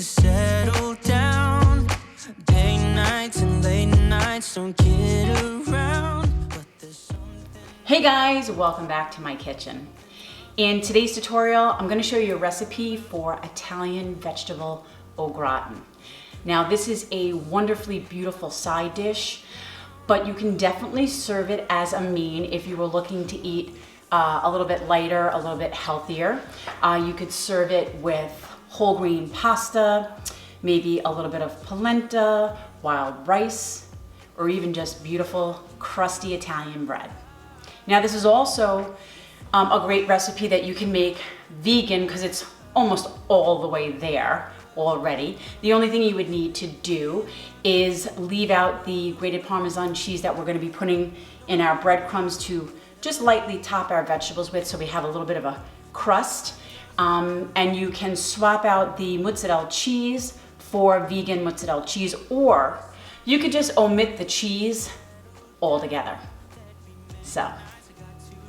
to settle down. Day nights and late nights don't get around. But there's something. Hey guys, welcome back to my kitchen. In today's tutorial, I'm going to show you a recipe for Italian vegetable au gratin. Now this is a wonderfully beautiful side dish, but you can definitely serve it as a main if you were looking to eat a little bit lighter, a little bit healthier. You could serve it with whole grain pasta, maybe a little bit of polenta, wild rice, or even just beautiful crusty Italian bread. Now this is also a great recipe that you can make vegan because it's almost all the way there already. The only thing you would need to do is leave out the grated parmesan cheese that we're going to be putting in our breadcrumbs to just lightly top our vegetables with, so we have a little bit of a crust. And you can swap out the mozzarella cheese for vegan mozzarella cheese, or you could just omit the cheese altogether. So,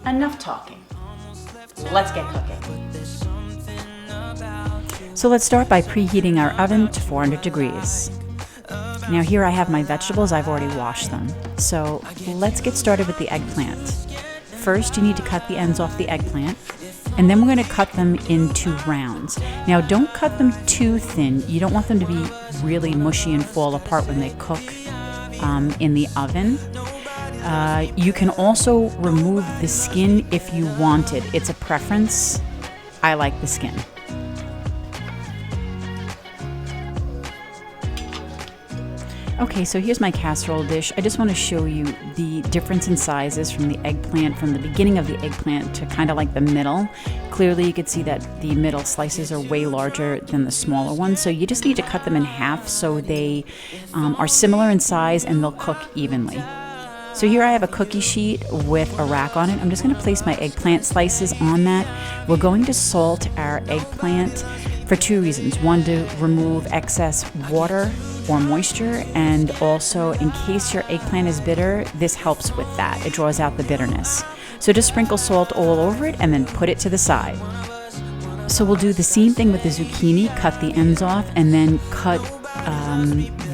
enough talking. Let's get cooking. So let's start by preheating our oven to 400 degrees. Now here I have my vegetables, I've already washed them. So let's get started with the eggplant. First you need to cut the ends off the eggplant, and then we're going to cut them into rounds. Now don't cut them too thin. You don't want them to be really mushy and fall apart when they cook in the oven. You can also remove the skin if you wanted. It's a preference. I like the skin. Okay, so here's my casserole dish. I just want to show you the difference in sizes from the eggplant, from the beginning of the eggplant to kind of like the middle. Clearly you could see that the middle slices are way larger than the smaller ones, so you just need to cut them in half so they are similar in size and they'll cook evenly. So here I have a cookie sheet with a rack on it. I'm just going to place my eggplant slices on that. We're going to salt our eggplant for two reasons. One, to remove excess water or moisture, and also in case your eggplant is bitter, this helps with that. It draws out the bitterness. So just sprinkle salt all over it and then put it to the side. So we'll do the same thing with the zucchini, cut the ends off, and then cut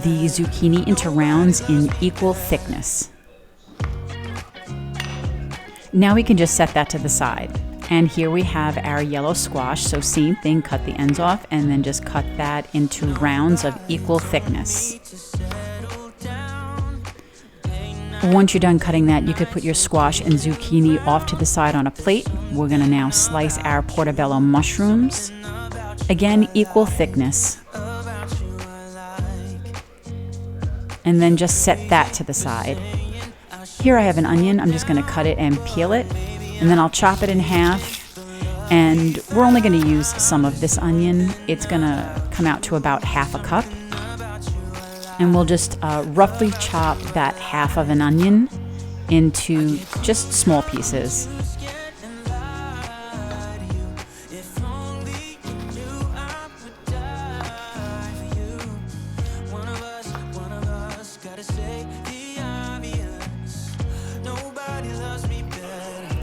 the zucchini into rounds in equal thickness. Now we can just set that to the side. And here we have our yellow squash, so same thing, cut the ends off and then just cut that into rounds of equal thickness. Once you're done cutting that, you could put your squash and zucchini off to the side on a plate. We're gonna now slice our portobello mushrooms. Again, equal thickness. And then just set that to the side. Here I have an onion. I'm just going to cut it and peel it, and then I'll chop it in half, and we're only going to use some of this onion. It's going to come out to about half a cup, and we'll just roughly chop that half of an onion into just small pieces.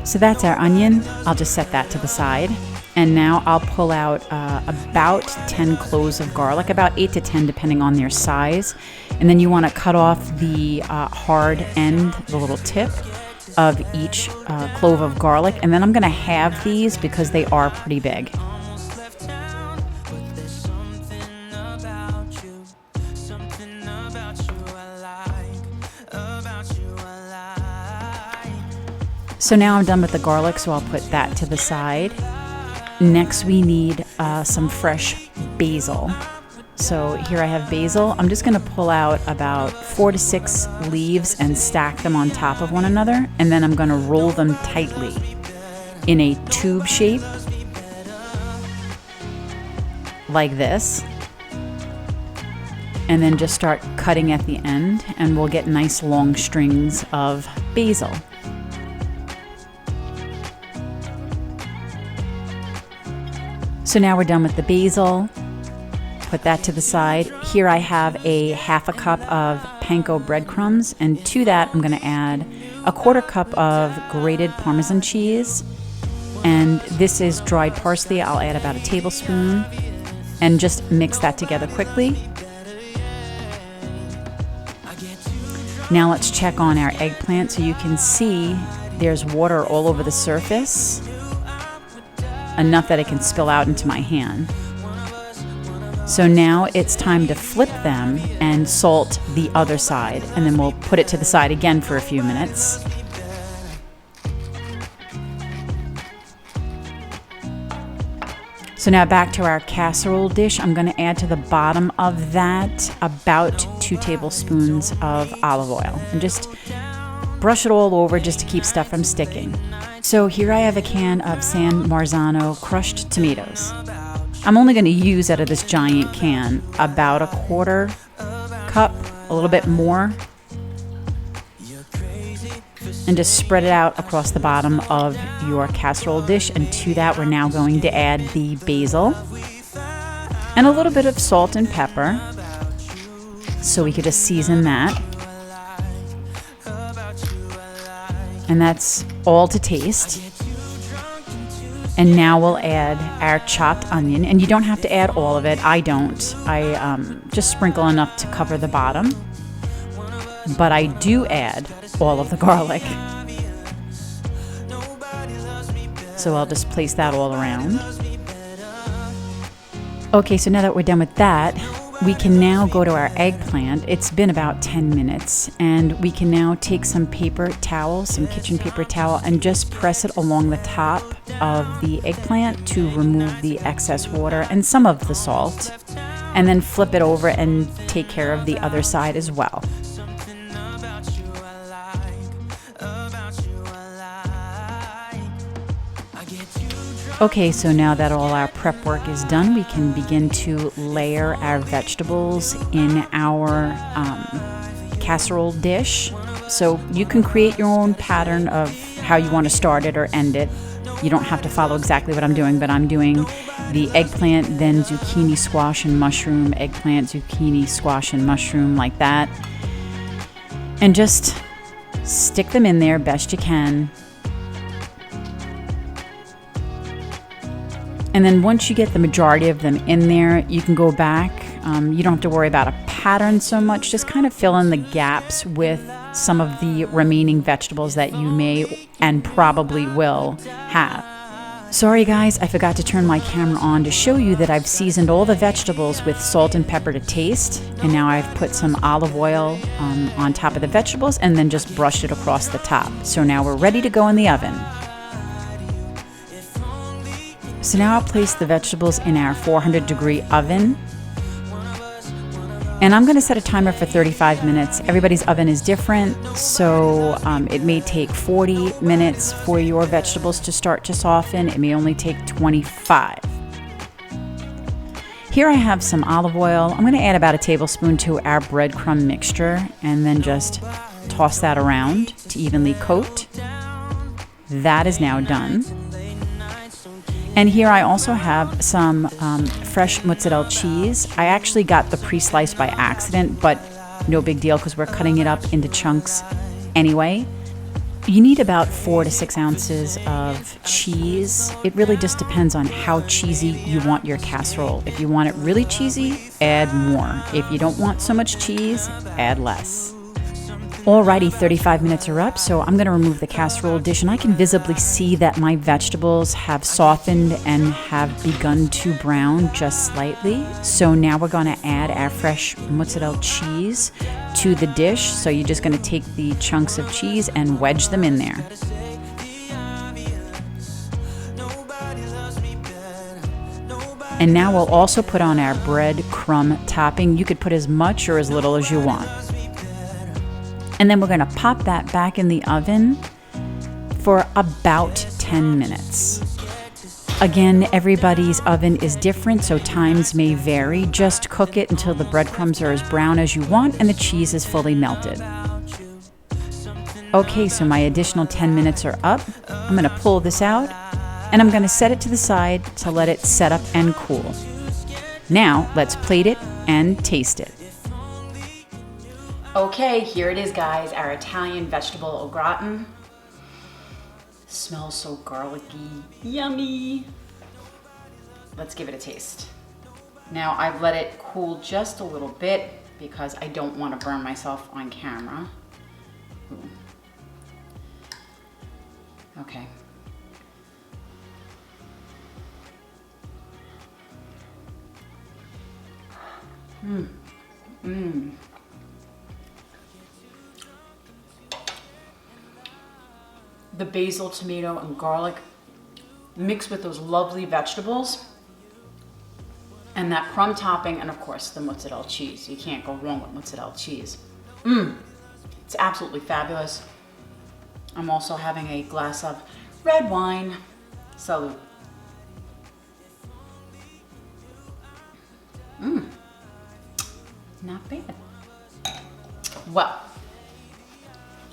So that's our onion. I'll just set that to the side. And now I'll pull out about 10 cloves of garlic, about 8 to 10 depending on their size. And then you want to cut off the hard end, the little tip of each clove of garlic. And then I'm going to halve these because they are pretty big. So now I'm done with the garlic, so I'll put that to the side. Next we need some fresh basil. So here I have basil. I'm just going to pull out about 4 to 6 leaves and stack them on top of one another, and then I'm going to roll them tightly in a tube shape like this, and then just start cutting at the end, and we'll get nice long strings of basil. So now we're done with the basil. Put that to the side. Here I have a half a cup of panko breadcrumbs, and to that I'm going to add a 1/4 cup of grated parmesan cheese, and this is dried parsley. I'll add about a tablespoon. and just mix that together quickly. Now let's check on our eggplant. So you can see there's water all over the surface, enough that it can spill out into my hand. So now it's time to flip them and salt the other side, and then we'll put it to the side again for a few minutes. So now back to our casserole dish. I'm going to add to the bottom of that about 2 tablespoons of olive oil and just brush it all over just to keep stuff from sticking. So here I have a can of San Marzano crushed tomatoes. I'm only going to use out of this giant can about a 1/4 cup, a little bit more, and just spread it out across the bottom of your casserole dish. And to that, we're now going to add the basil and a little bit of salt and pepper, so we could just season that. And that's all to taste. And now we'll add our chopped onion, and you don't have to add all of it. I don't. I just sprinkle enough to cover the bottom, but I do add all of the garlic. So I'll just place that all around. Okay, so now that we're done with that, we can now go to our eggplant. It's been about 10 minutes, and we can now take some paper towel, some kitchen paper towel, and just press it along the top of the eggplant to remove the excess water and some of the salt, and then flip it over and take care of the other side as well. Okay, so now that all our prep work is done, we can begin to layer our vegetables in our casserole dish. So you can create your own pattern of how you want to start it or end it. You don't have to follow exactly what I'm doing, but I'm doing the eggplant, then zucchini, squash, and mushroom, eggplant, zucchini, squash, and mushroom, like that. And just stick them in there best you can. And then once you get the majority of them in there, you can go back. You don't have to worry about a pattern so much. Just kind of fill in the gaps with some of the remaining vegetables that you may and probably will have. Sorry guys, I forgot to turn my camera on to show you that I've seasoned all the vegetables with salt and pepper to taste. And now I've put some olive oil on top of the vegetables and then just brushed it across the top. So now we're ready to go in the oven. So now I'll place the vegetables in our 400-degree oven. And I'm going to set a timer for 35 minutes. Everybody's oven is different, so it may take 40 minutes for your vegetables to start to soften. It may only take 25. Here I have some olive oil. I'm going to add about a tablespoon to our breadcrumb mixture and then just toss that around to evenly coat. That is now done. And here I also have some fresh mozzarella cheese. I actually got the pre-sliced by accident, but no big deal because we're cutting it up into chunks anyway. You need about 4 to 6 ounces of cheese. It really just depends on how cheesy you want your casserole. If you want it really cheesy, add more. If you don't want so much cheese, add less. Alrighty, 35 minutes are up, so I'm going to remove the casserole dish, and I can visibly see that my vegetables have softened and have begun to brown just slightly. So now we're going to add our fresh mozzarella cheese to the dish. So you're just going to take the chunks of cheese and wedge them in there. And now we'll also put on our breadcrumb topping. You could put as much or as little as you want. And then we're going to pop that back in the oven for about 10 minutes. Again, everybody's oven is different, so times may vary. Just cook it until the breadcrumbs are as brown as you want and the cheese is fully melted. Okay, so my additional 10 minutes are up. I'm going to pull this out and I'm going to set it to the side to let it set up and cool. Now, let's plate it and taste it. Okay, here it is, guys, our Italian vegetable au gratin. Smells so garlicky, yummy. Let's give it a taste. Now I've let it cool just a little bit because I don't want to burn myself on camera. Ooh. Okay. The basil, tomato, and garlic mixed with those lovely vegetables and that crumb topping, and of course the mozzarella cheese. You can't go wrong with mozzarella cheese. It's absolutely fabulous. I'm also having a glass of red wine. Salud. Not bad. Well,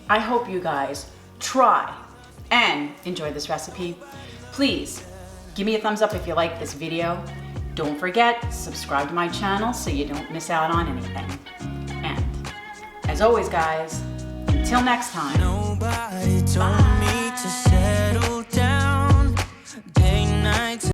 I hope you guys try and enjoy this recipe. Please give me a thumbs up if you like this video. Don't forget, subscribe to my channel so you don't miss out on anything. And as always, guys, until next time, Nobody told bye. me